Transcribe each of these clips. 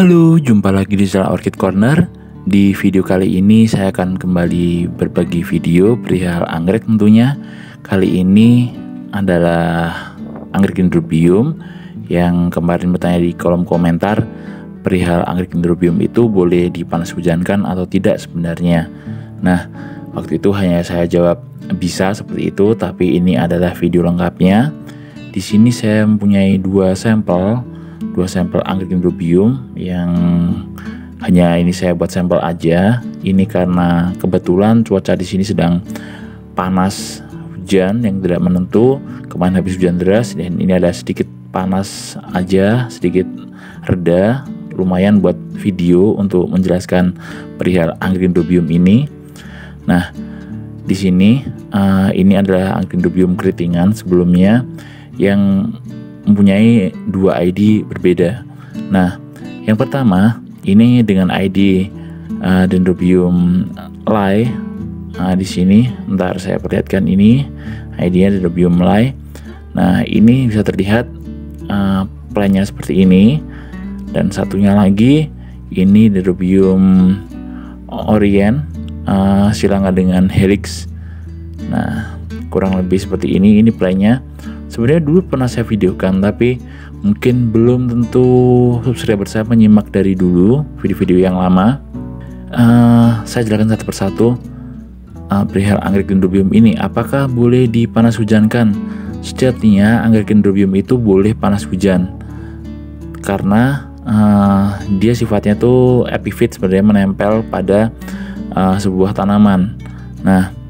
Halo, jumpa lagi di channel Orchid Corner. Di video kali ini saya akan kembali berbagi video perihal anggrek tentunya. Kali ini adalah anggrek dendrobium yang kemarin bertanya di kolom komentar perihal anggrek dendrobium itu boleh dipanas hujankan atau tidak sebenarnya. Nah, waktu itu hanya saya jawab bisa seperti itu, tapi ini adalah video lengkapnya. Di sini saya mempunyai dua sampel anggrek dendrobium yang hanya ini saya buat sampel aja. Ini karena kebetulan cuaca di sini sedang panas hujan yang tidak menentu. Kemarin habis hujan deras dan ini ada sedikit panas aja, sedikit reda, lumayan buat video untuk menjelaskan perihal anggrek dendrobium ini. Nah, di sini ini adalah anggrek dendrobium keritingan sebelumnya yang mempunyai dua ID berbeda. Nah, yang pertama ini dengan ID dendrobium lai. Di sini, ntar saya perlihatkan ini ID-nya dendrobium lai. Nah, ini bisa terlihat plannya seperti ini. Dan satunya lagi ini dendrobium orient silangga dengan helix. Nah, kurang lebih seperti ini. Ini plannya. Sebenarnya dulu pernah saya videokan, tapi mungkin belum tentu subscriber saya menyimak dari dulu video-video yang lama. Saya jelaskan satu persatu perihal anggrek dendrobium ini. Apakah boleh dipanas hujankan? Sejatinya anggrek dendrobium itu boleh panas hujan karena dia sifatnya tuh epifit, sebenarnya menempel pada sebuah tanaman. Nah,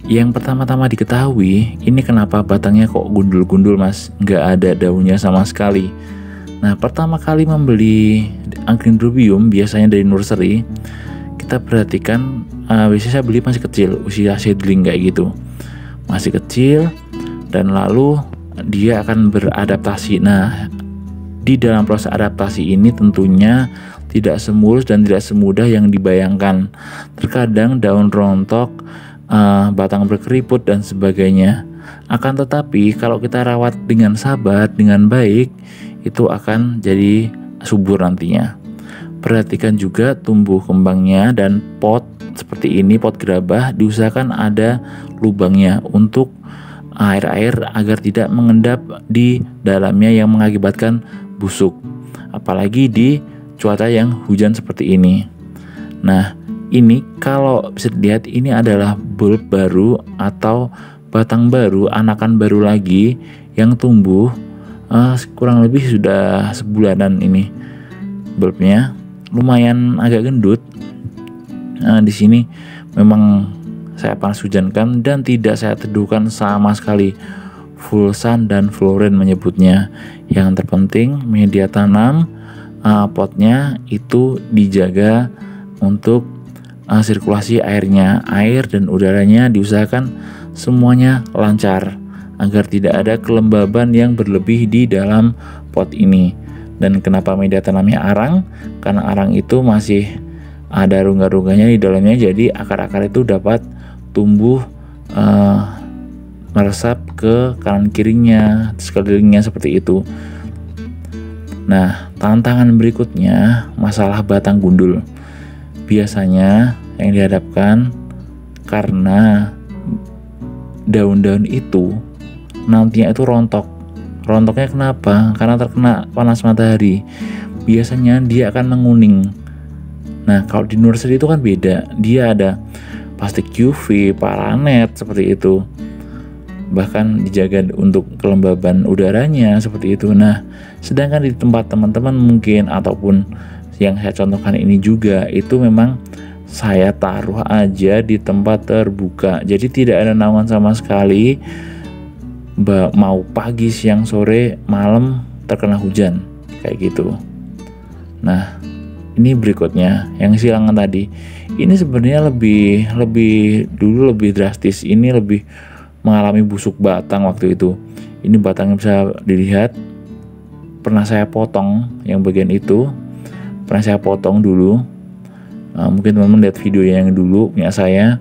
yang pertama-tama diketahui, ini kenapa batangnya kok gundul-gundul mas, nggak ada daunnya sama sekali. Nah, pertama kali membeli anggrek dendrobium biasanya dari nursery, kita perhatikan biasanya saya beli masih kecil, usia seedling kayak gitu, masih kecil, dan lalu dia akan beradaptasi. Nah, di dalam proses adaptasi ini tentunya tidak semulus dan tidak semudah yang dibayangkan. Terkadang daun rontok, batang berkeriput dan sebagainya. Akan tetapi kalau kita rawat dengan sabar, dengan baik, itu akan jadi subur nantinya. Perhatikan juga tumbuh kembangnya, dan pot seperti ini, pot gerabah, diusahakan ada lubangnya untuk air-air agar tidak mengendap di dalamnya yang mengakibatkan busuk, apalagi di cuaca yang hujan seperti ini. Nah, ini kalau bisa dilihat ini adalah bulb baru atau batang baru, anakan baru lagi yang tumbuh kurang lebih sudah sebulanan ini. Bulbnya lumayan agak gendut. Nah, di sini memang saya panas hujankan dan tidak saya teduhkan sama sekali. Full sun dan floren menyebutnya. Yang terpenting media tanam potnya itu dijaga untuk sirkulasi airnya, air dan udaranya diusahakan semuanya lancar agar tidak ada kelembaban yang berlebih di dalam pot ini. Dan kenapa media tanamnya arang? Karena arang itu masih ada rongga-rongganya di dalamnya, jadi akar-akar itu dapat tumbuh meresap ke kanan kirinya, sekelilingnya seperti itu. Nah, tantangan berikutnya masalah batang gundul. Biasanya yang dihadapkan karena daun-daun itu nantinya itu rontok. Rontoknya kenapa? Karena terkena panas matahari. Biasanya dia akan menguning. Nah, kalau di nursery itu kan beda. Dia ada plastik UV, paranet seperti itu. Bahkan dijaga untuk kelembaban udaranya seperti itu. Nah, sedangkan di tempat teman-teman mungkin ataupun yang saya contohkan ini juga itu memang saya taruh aja di tempat terbuka, jadi tidak ada naungan sama sekali. Mau pagi, siang, sore, malam terkena hujan kayak gitu. Nah, ini berikutnya yang silangan tadi. Ini sebenarnya lebih drastis. Ini lebih mengalami busuk batang waktu itu. Ini batangnya bisa dilihat pernah saya potong yang bagian itu. Pernah saya potong dulu. Mungkin teman-teman lihat video yang dulu punya saya.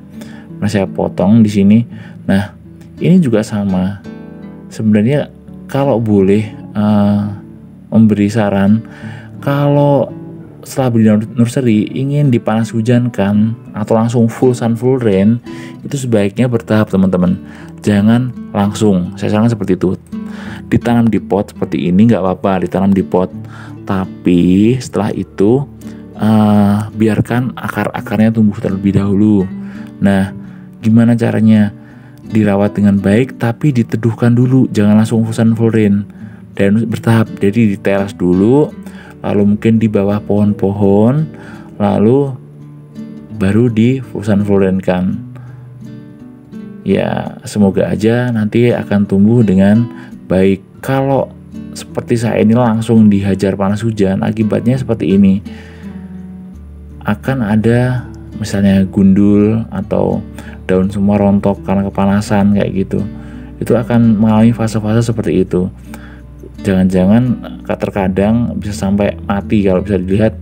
Pernah saya potong di sini. Nah, ini juga sama. Sebenarnya kalau boleh memberi saran, kalau setelah beli nursery ingin dipanas hujankan atau langsung full sun full rain, itu sebaiknya bertahap teman-teman. Jangan langsung, saya sarankan seperti itu. Ditanam di pot seperti ini nggak apa-apa, ditanam di pot, tapi setelah itu biarkan akar-akarnya tumbuh terlebih dahulu. Nah, gimana caranya? Dirawat dengan baik tapi diteduhkan dulu, jangan langsung full sun full rain, dan bertahap. Jadi di teras dulu, lalu mungkin di bawah pohon-pohon, lalu baru di full sun full rain kan. Ya, semoga aja nanti akan tumbuh dengan baik. Kalau seperti saya ini langsung dihajar panas hujan, akibatnya seperti ini. Akan ada misalnya gundul atau daun semua rontok karena kepanasan kayak gitu. Itu akan mengalami fase-fase seperti itu. Jangan-jangan terkadang bisa sampai mati. Kalau bisa dilihat,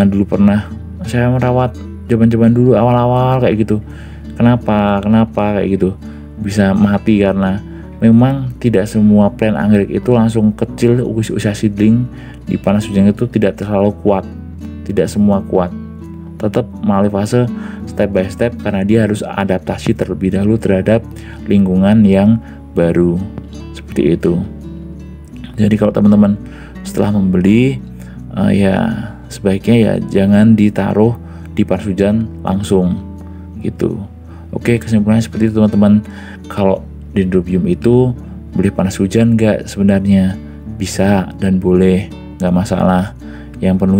dulu pernah saya merawat zaman-zaman dulu awal-awal kayak gitu. Kenapa kayak gitu bisa mati, karena memang tidak semua plant anggrek itu langsung kecil. Usia seedling di panas hujan itu tidak terlalu kuat, tidak semua kuat, tetap melalui fase step by step karena dia harus adaptasi terlebih dahulu terhadap lingkungan yang baru, seperti itu. Jadi kalau teman-teman setelah membeli, ya sebaiknya ya jangan ditaruh di panas hujan langsung gitu. Oke, kesimpulannya seperti itu teman-teman. Kalau dendrobium itu boleh panas hujan nggak? Sebenarnya bisa dan boleh, nggak masalah. Yang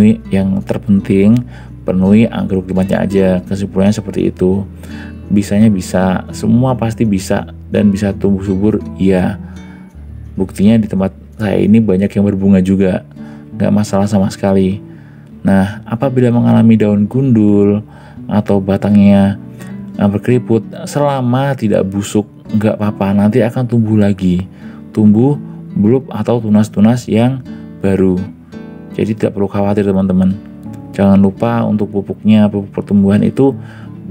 terpenting penuhi anggrek klimatnya aja. Kesimpulannya seperti itu. Bisanya bisa, semua pasti bisa, dan bisa tumbuh subur. Iya, buktinya di tempat saya ini banyak yang berbunga juga, nggak masalah sama sekali. Nah, apabila mengalami daun gundul atau batangnya berkeriput, selama tidak busuk nggak apa-apa, nanti akan tumbuh lagi, tumbuh bulb atau tunas-tunas yang baru. Jadi tidak perlu khawatir teman-teman. Jangan lupa untuk pupuknya, pupuk pertumbuhan itu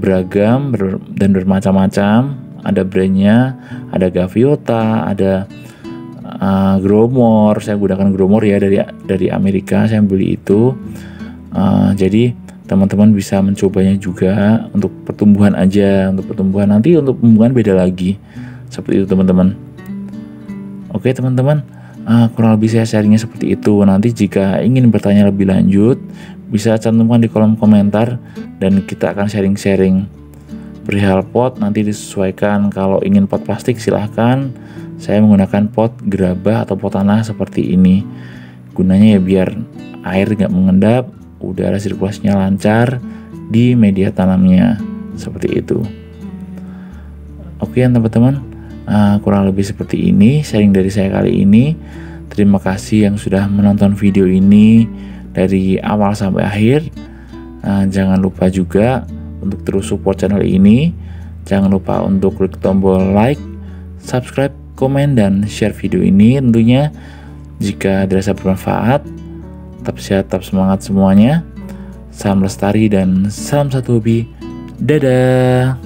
beragam dan bermacam-macam. Ada brandnya, ada Gaviota, ada Growmore. Saya gunakan Growmore ya, dari Amerika saya beli itu. Jadi teman-teman bisa mencobanya juga untuk pertumbuhan aja. Untuk pertumbuhan, nanti untuk pembuahan beda lagi, seperti itu teman-teman. Oke teman-teman, kurang lebih saya sharingnya seperti itu. Nanti jika ingin bertanya lebih lanjut, bisa cantumkan di kolom komentar dan kita akan sharing-sharing perihal pot. Nanti disesuaikan, kalau ingin pot plastik silahkan. Saya menggunakan pot gerabah atau pot tanah seperti ini. Gunanya ya biar air nggak mengendap, udara sirkulasinya lancar di media tanamnya, seperti itu. Oke teman-teman, kurang lebih seperti ini sharing dari saya kali ini. Terima kasih yang sudah menonton video ini dari awal sampai akhir. Jangan lupa juga untuk terus support channel ini. Jangan lupa untuk klik tombol like, subscribe, komen, dan share video ini tentunya jika dirasa bermanfaat. Tetap sehat, tetap semangat semuanya. Salam lestari dan salam satu hobi. Dadah.